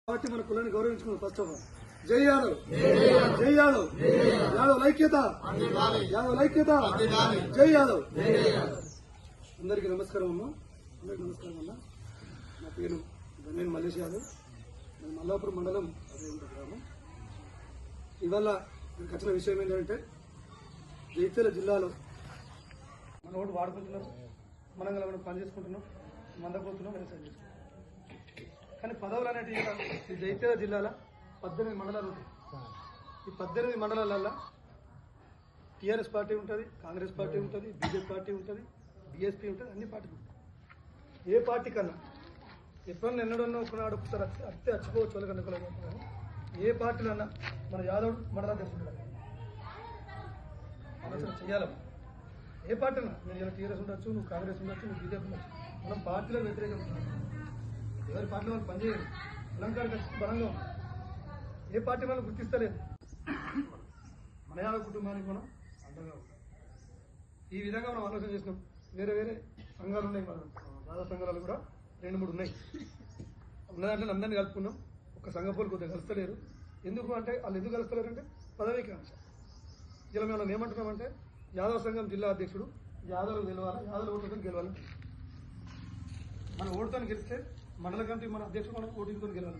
కాబట్టి మన కులాన్ని గౌరవించుకున్నాం. ఫస్ట్ ఆఫ్ ఆల్ జై యాదవ్, జై యాదవ్, యాదవ్ ఐక్యత, యాదవ్ ఐక్యత, జై యాదవ్. అందరికీ నమస్కారం అమ్మా, అందరికీ నమస్కారం అన్నా. నా పేరు గన్నేని మల్లేష్ యాదవ్, నేను మల్లాపురం మండలం అదే గ్రామం. ఇవాళ నాకు వచ్చిన విషయం ఏంటంటే జగిత్యాల జిల్లాలో మన ఓటు వాడుకుంటున్నాం, మనం పని చేసుకుంటున్నాం, మందపోతున్నాం, వ్యవసాయం చేసుకుంటున్నాం. కానీ పదవులు అనేటివి ఈ జగిత్యాల జిల్లాలో 18 మండలాలు ఉంటాయి. ఈ 18 మండలాలలో టీఆర్ఎస్ పార్టీ ఉంటుంది, కాంగ్రెస్ పార్టీ ఉంటుంది, బీజేపీ పార్టీ ఉంటుంది, బీఎస్పీ ఉంటుంది, అన్ని పార్టీలు ఉంటాయి. ఏ పార్టీ కన్నా ఎప్పుడన్నా ఎన్నడన్నా ఒకసారి అత్తే అచ్చిపోవచ్చు వాళ్ళకన్నా. ఏ పార్టీలో అన్నా మన యాదవ్ మండలం తెలుసుకుంటారు ఆలోచన చేయాలమ్మా. ఏ పార్టీ అన్నా నేను టీఆర్ఎస్ ఉండొచ్చు, నువ్వు కాంగ్రెస్ ఉండొచ్చు, నువ్వు బీజేపీ ఉండొచ్చు, మనం పార్టీలో వ్యతిరేకం ఎవరి పార్టీలో వాళ్ళు పనిచేయరు. తెలంగాణ బలంగా ఉంది, ఏ పార్టీ వాళ్ళు గుర్తిస్తలేదు. మన యాదవ్ కుటుంబానికి మనం అండగా ఉంటాం. ఈ విధంగా మనం ఆలోచన చేసినాం. వేరే వేరే సంఘాలు ఉన్నాయి, మన యాదవ సంఘాలు కూడా 2-3 ఉన్నాయి. ఉన్న దాంట్లో అందరినీ కలుపుకున్నాం. ఒక సంఘ పోలు కొద్దిగా కలుస్తలేరు. ఎందుకు అంటే వాళ్ళు ఎందుకు కలుస్తలేరు అంటే పదవికి అంశ. ఇలా మనం ఏమంటున్నామంటే యాదవ సంఘం జిల్లా అధ్యక్షుడు యాదవ్ గెలవాలి, యాదవ్ ఓటుతో గెలవాలి. మన ఓటుతో గెలిస్తే మండల కమిటీ మన అధ్యక్షుడు మనం ఓటింగ్తో గెలవాలి,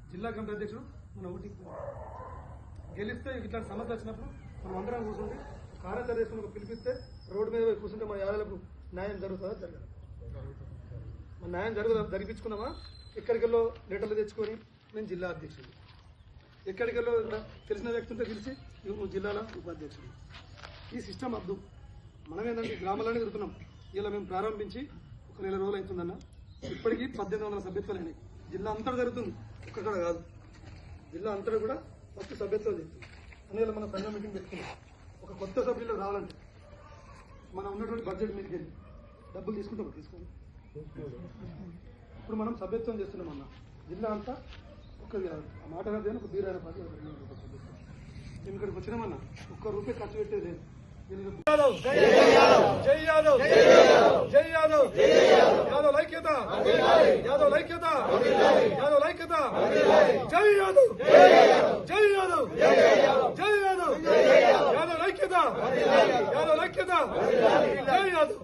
జిల్లా కమిటీ అధ్యక్షుడు మన ఓటింగ్ గెలిస్తే ఇట్లాంటి సమస్య వచ్చినప్పుడు మనం అందరం కూర్చుంటే కార్యదర్శి పిలిపిస్తే రోడ్డు మీద కూర్చుంటే మన యాదవులకు న్యాయం జరుగుతుందా జరగదు. మన న్యాయం జరిపించుకున్నామా? ఎక్కడికెళ్ళో లెటర్లు తెచ్చుకొని నేను జిల్లా అధ్యక్షుడు, ఎక్కడికెళ్ళో తెలిసిన వ్యక్తి ఉంటే పిలిచి నువ్వు జిల్లాల ఉపాధ్యక్షుడు. ఈ సిస్టమ్ అద్దు. మనం ఏంటంటే గ్రామాలనే తిరుగుతున్నాం. ఇలా మేము ప్రారంభించి 1 నెల రోజులు అవుతుందన్న. ఇప్పటికీ 1800 సభ్యత్వాలు అయినాయి. జిల్లా అంతటా జరుగుతుంది, ఒక్కడ కాదు. జిల్లా అంతటా కూడా ఫస్ట్ సభ్యత్వాలు జరుగుతుంది. అందువల్ల మనం సంఘం మీటింగ్ పెట్టుకున్నాం. ఒక కొత్త సభ్యులకు రావాలంటే మనం ఉన్నటువంటి బడ్జెట్ మీదకి వెళ్ళి డబ్బులు తీసుకోండి. ఇప్పుడు మనం సభ్యత్వం చేస్తున్నాం అన్న. జిల్లా అంతా ఒక మాట కాదు, ఒక బీరాయన పార్టీ మేము ఇక్కడికి వచ్చినామన్నా. ₹1 ఖర్చు పెట్టేది లేదు. యాదవ్ జై యాదవ్, జై యాదవ్, యాదవ్ ఐక్యత, యాదవ్ ఐక్యత, యాదవ్ ఐక్యత, జై యాదవ్, జై యాదవ్, జై యాదవ్, యాదవ్ ఐక్యత, యాదవ్ ఐక్యత, జై యాదవ్.